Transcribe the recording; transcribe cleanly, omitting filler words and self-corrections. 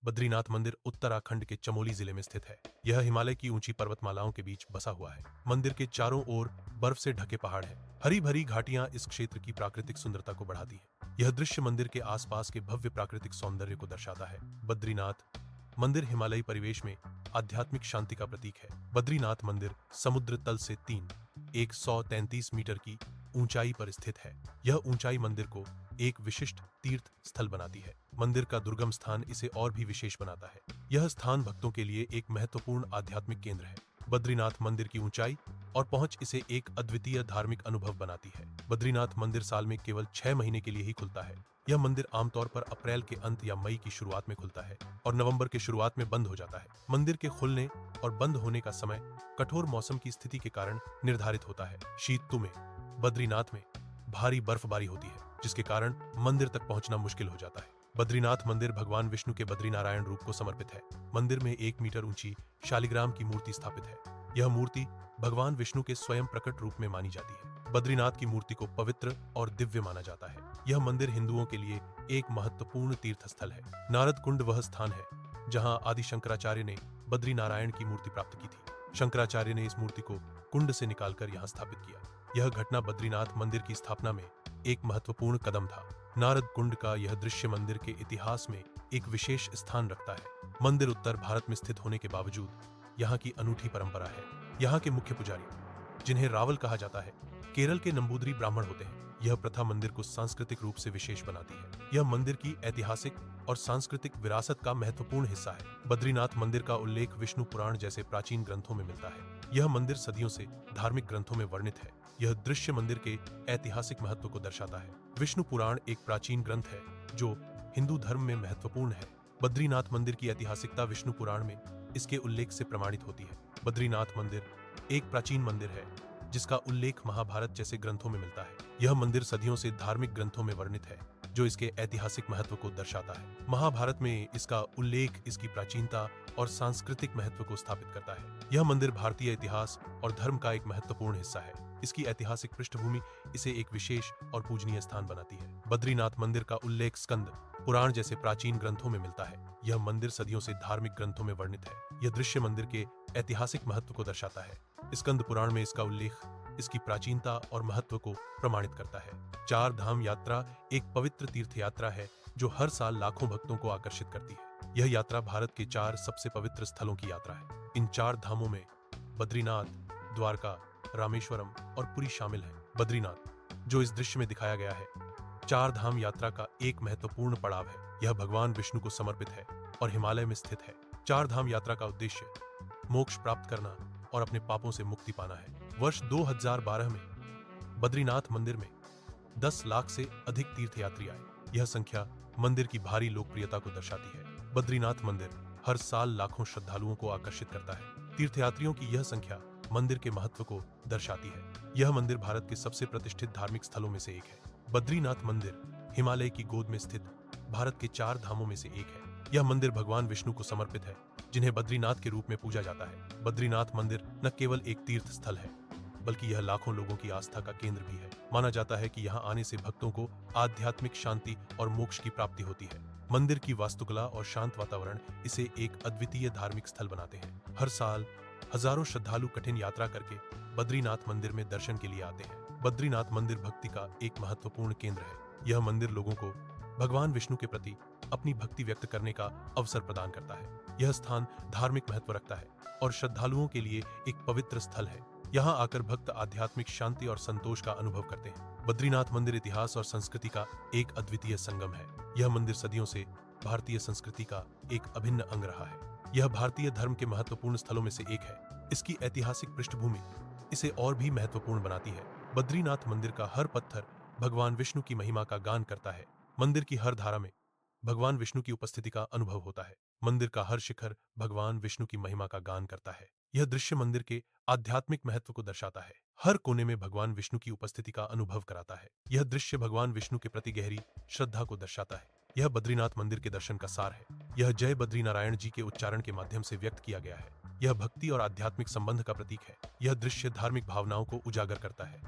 बद्रीनाथ मंदिर उत्तराखंड के चमोली जिले में स्थित है। यह हिमालय की ऊंची पर्वतमालाओं के बीच बसा हुआ है। मंदिर के चारों ओर बर्फ से ढके पहाड़ हैं। हरी भरी घाटियां इस क्षेत्र की प्राकृतिक सुंदरता को बढ़ाती हैं। यह दृश्य मंदिर के आसपास के भव्य प्राकृतिक सौंदर्य को दर्शाता है। बद्रीनाथ मंदिर हिमालयी परिवेश में आध्यात्मिक शांति का प्रतीक है। बद्रीनाथ मंदिर समुद्र तल से 133 मीटर की ऊंचाई पर स्थित है। यह ऊंचाई मंदिर को एक विशिष्ट तीर्थ स्थल बनाती है। मंदिर का दुर्गम स्थान इसे और भी विशेष बनाता है। यह स्थान भक्तों के लिए एक महत्वपूर्ण आध्यात्मिक केंद्र है। बद्रीनाथ मंदिर की ऊंचाई और पहुंच इसे एक अद्वितीय धार्मिक अनुभव बनाती है। बद्रीनाथ मंदिर साल में केवल 6 महीने के लिए ही खुलता है। यह मंदिर आमतौर पर अप्रैल के अंत या मई की शुरुआत में खुलता है और नवंबर के शुरुआत में बंद हो जाता है। मंदिर के खुलने और बंद होने का समय कठोर मौसम की स्थिति के कारण निर्धारित होता है। शीत ऋतु में बद्रीनाथ में भारी बर्फबारी होती है, जिसके कारण मंदिर तक पहुंचना मुश्किल हो जाता है। बद्रीनाथ मंदिर भगवान विष्णु के बद्रीनारायण रूप को समर्पित है। मंदिर में 1 मीटर ऊंची शालिग्राम की मूर्ति स्थापित है। यह मूर्ति भगवान विष्णु के स्वयं प्रकट रूप में मानी जाती है। बद्रीनाथ की मूर्ति को पवित्र और दिव्य माना जाता है। यह मंदिर हिंदुओं के लिए एक महत्वपूर्ण तीर्थ स्थल है। नारद कुंड वह स्थान है जहां आदि शंकराचार्य ने बद्रीनारायण की मूर्ति प्राप्त की थी। शंकराचार्य ने इस मूर्ति को कुंड से निकालकर यहां स्थापित किया। यह घटना बद्रीनाथ मंदिर की स्थापना में एक महत्वपूर्ण कदम था। नारद कुंड का यह दृश्य मंदिर के इतिहास में एक विशेष स्थान रखता है। मंदिर उत्तर भारत में स्थित होने के बावजूद यहाँ की अनूठी परंपरा है। यहाँ के मुख्य पुजारी, जिन्हें रावल कहा जाता है, केरल के नंबूदरी ब्राह्मण होते हैं। यह प्रथा मंदिर को सांस्कृतिक रूप से विशेष बनाती है। यह मंदिर की ऐतिहासिक और सांस्कृतिक विरासत का महत्वपूर्ण हिस्सा है। बद्रीनाथ मंदिर का उल्लेख विष्णु पुराण जैसे प्राचीन ग्रंथों में मिलता है। यह मंदिर सदियों से धार्मिक ग्रंथों में वर्णित है। यह दृश्य मंदिर के ऐतिहासिक महत्व को दर्शाता है। विष्णु पुराण एक प्राचीन ग्रंथ है जो हिंदू धर्म में महत्वपूर्ण है। बद्रीनाथ मंदिर की ऐतिहासिकता विष्णु पुराण में इसके उल्लेख से प्रमाणित होती है। बद्रीनाथ मंदिर एक प्राचीन मंदिर है जिसका उल्लेख महाभारत जैसे ग्रंथों में मिलता है। यह मंदिर सदियों से धार्मिक ग्रंथों में वर्णित है, जो इसके ऐतिहासिक महत्व को दर्शाता है। महाभारत में इसका उल्लेख इसकी प्राचीनता और सांस्कृतिक महत्व को स्थापित करता है। यह मंदिर भारतीय इतिहास और धर्म का एक महत्वपूर्ण हिस्सा है। इसकी ऐतिहासिक पृष्ठभूमि इसे एक विशेष और पूजनीय स्थान बनाती है। बद्रीनाथ मंदिर का उल्लेख स्कंद पुराण जैसे प्राचीन ग्रंथों में मिलता है। यह मंदिर सदियों से धार्मिक ग्रंथों में वर्णित है। यह दृश्य मंदिर के ऐतिहासिक महत्व को दर्शाता है। स्कंद पुराण में इसका उल्लेख इसकी प्राचीनता और महत्व को प्रमाणित करता है। 4 धाम यात्रा एक पवित्र तीर्थ यात्रा है जो हर साल लाखों भक्तों को आकर्षित करती है। यह यात्रा भारत के 4 सबसे पवित्र स्थलों की यात्रा है। इन 4 धामों में बद्रीनाथ, द्वारका, रामेश्वरम और पुरी शामिल है। बद्रीनाथ, जो इस दृश्य में दिखाया गया है, 4 धाम यात्रा का एक महत्वपूर्ण पड़ाव है। यह भगवान विष्णु को समर्पित है और हिमालय में स्थित है। 4 धाम यात्रा का उद्देश्य मोक्ष प्राप्त करना और अपने पापों से मुक्ति पाना है। वर्ष 2012 में बद्रीनाथ मंदिर में 10 लाख से अधिक तीर्थयात्री आए। यह संख्या मंदिर की भारी लोकप्रियता को दर्शाती है। बद्रीनाथ मंदिर हर साल लाखों श्रद्धालुओं को आकर्षित करता है। तीर्थयात्रियों की यह संख्या मंदिर के महत्व को दर्शाती है। यह मंदिर भारत के सबसे प्रतिष्ठित धार्मिक स्थलों में से एक है। बद्रीनाथ मंदिर हिमालय की गोद में स्थित भारत के 4 धामों में से एक है। यह मंदिर भगवान विष्णु को समर्पित है, जिन्हें बद्रीनाथ के रूप में पूजा जाता है। बद्रीनाथ मंदिर न केवल एक तीर्थ स्थल है, बल्कि यह लाखों लोगों की आस्था का केंद्र भी है। माना जाता है कि यहाँ आने से भक्तों को आध्यात्मिक शांति और मोक्ष की प्राप्ति होती है। मंदिर की वास्तुकला और शांत वातावरण इसे एक अद्वितीय धार्मिक स्थल बनाते हैं। हर साल हजारों श्रद्धालु कठिन यात्रा करके बद्रीनाथ मंदिर में दर्शन के लिए आते हैं। बद्रीनाथ मंदिर भक्ति का एक महत्वपूर्ण केंद्र है। यह मंदिर लोगों को भगवान विष्णु के प्रति अपनी भक्ति व्यक्त करने का अवसर प्रदान करता है। यह स्थान धार्मिक महत्व रखता है और श्रद्धालुओं के लिए एक पवित्र स्थल है। यहाँ आकर भक्त आध्यात्मिक शांति और संतोष का अनुभव करते हैं। बद्रीनाथ मंदिर इतिहास और संस्कृति का एक अद्वितीय संगम है। यह मंदिर सदियों से भारतीय संस्कृति का एक अभिन्न अंग रहा है। यह भारतीय धर्म के महत्वपूर्ण स्थलों में से एक है। इसकी ऐतिहासिक पृष्ठभूमि इसे और भी महत्वपूर्ण बनाती है। बद्रीनाथ मंदिर का हर पत्थर भगवान विष्णु की महिमा का गान करता है। मंदिर की हर धारा में भगवान विष्णु की उपस्थिति का अनुभव होता है। मंदिर का हर शिखर भगवान विष्णु की महिमा का गान करता है। यह दृश्य मंदिर के आध्यात्मिक महत्व को दर्शाता है। हर कोने में भगवान विष्णु की उपस्थिति का अनुभव कराता है। यह दृश्य भगवान विष्णु के प्रति गहरी श्रद्धा को दर्शाता है। यह बद्रीनाथ मंदिर के दर्शन का सार है। यह जय बद्रीनारायण जी के उच्चारण के माध्यम से व्यक्त किया गया है। यह भक्ति और आध्यात्मिक संबंध का प्रतीक है। यह दृश्य धार्मिक भावनाओं को उजागर करता है।